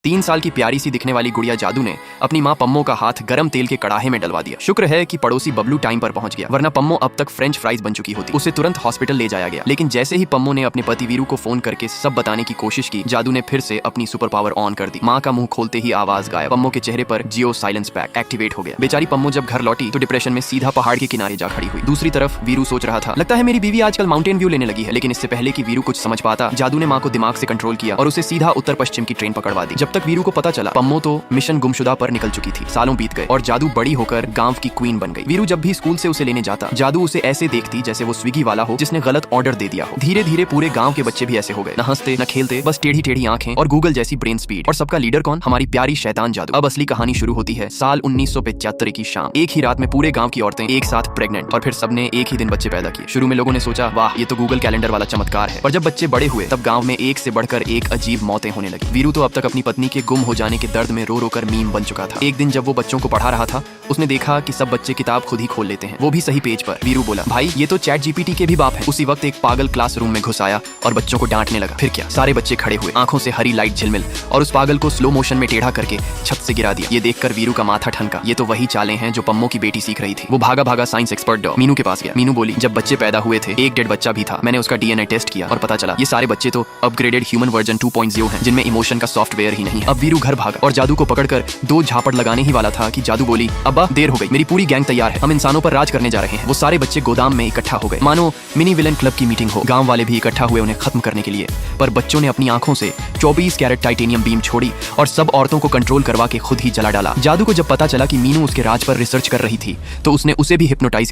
3 साल की प्यारी सी दिखने वाली गुड़िया जादू ने अपनी माँ पम्मो का हाथ गरम तेल के कड़ाहे में डलवा दिया। शुक्र है कि पड़ोसी बबलू टाइम पर पहुंच गया, वरना पम्मो अब तक फ्रेंच फ्राइज बन चुकी होती। उसे तुरंत हॉस्पिटल ले जाया गया, लेकिन जैसे ही पम्मो ने अपने पति वीरू को फोन करके सब बताने की कोशिश की, जादू ने फिर से अपनी सुपर पावर ऑन कर दी। माँ का मुंह खोलते ही आवाज गायब। पम्मो के चेहरे पर जियो साइलेंस पैक एक्टिवेट हो गया। बेचारी पम्मो जब घर लौटी तो डिप्रेशन में सीधा पहाड़ के किनारे जा खड़ी हुई। दूसरी तरफ वीरू सोच रहा था, लगता है मेरी बीवी आजकल माउंटेन व्यू लेने लगी है। लेकिन इससे पहले कि वीरू कुछ समझ पाता, जादू ने माँ को दिमाग से कंट्रोल किया और उसे सीधा उत्तर पश्चिम की ट्रेन पकड़वा दी। जब तक वीरू को पता चला, पम्मो तो मिशन गुमशुदा पर निकल चुकी थी। सालों बीत गए और जादू बड़ी होकर गांव की क्वीन बन गई। वीरू जब भी स्कूल से उसे लेने जाता, जादू उसे ऐसे देखती जैसे वो स्विगी वाला हो जिसने गलत ऑर्डर दे दिया हो। धीरे धीरे पूरे गांव के बच्चे भी ऐसे हो गए, न हंसते न खेलते, बस टेढ़ी टेढ़ी आंखें और गूगल जैसी ब्रेन स्पीड। और सबका लीडर कौन? हमारी प्यारी शैतान जादू। अब असली कहानी शुरू होती है। साल 1975 की शाम, एक ही रात में पूरे गांव की औरतें एक साथ प्रेग्नेंट, और फिर सबने एक ही दिन बच्चे पैदा किए। शुरू में लोगों ने सोचा, वाह ये तो गूगल कैलेंडर वाला चमत्कार है। पर जब बच्चे बड़े हुए तब गांव में एक से बढ़कर एक अजीब मौतें होने लगी। वीरू तो अब तक अपनी पत्नी के गुम हो जाने के दर्द में रो रो कर मीम बन चुका था। एक दिन जब वो बच्चों को पढ़ा रहा था, उसने देखा कि सब बच्चे किताब खुद ही खोल लेते हैं, वो भी सही पेज पर। वीरू बोला, भाई ये तो चैट जीपीटी के भी बाप है। उसी वक्त एक पागल क्लासरूम में घुस आया और बच्चों को डांटने लगा। फिर क्या, सारे बच्चे खड़े हुए, आंखों से हरी लाइट झिलमिल, और उस पागल को स्लो मोशन में टेढ़ा करके छत से गिरा दिया। ये देखकर वीरू का माथा ठनका। ये तो वही चालें हैं जो पम्मो की बेटी सीख रही थी। वो भागा भागा साइंस एक्सपर्ट डॉ मीनू के पास गया। मीनू बोली, जब बच्चे पैदा हुए थे एक डेड बच्चा भी था। मैंने उसका डीएनए टेस्ट किया और पता चला ये सारे बच्चे तो अपग्रेडेड ह्यूमन वर्जन 2.0 हैं, जिनमें इमोशन का सॉफ्टवेयर ही नहीं है। अब वीरू घर भागा और जादू को पकड़कर 2 झापड़ लगाने ही वाला था कि जादू बोली, अब्बा देर हो गई, मेरी पूरी गैंग तैयार है, हम इंसानों पर राज करने जा रहे हैं। वो सारे बच्चे गोदाम में इकट्ठा हो गए, मानो मिनी विलन क्लब की मीटिंग हो। गांव वाले भी इकट्ठा हुए उन्हें खत्म करने के लिए। पर बच्चों ने अपनी आंखों से 24 कैरेट टाइटेनियम बीम छोड़ी और सब औरतों को कंट्रोल करवा के खुद ही जला डाला। जादू को जब पता चला कि मीनू उसके राज पर रिसर्च कर रही थी, तो उसने उसे भी हिप्नोटाइज कर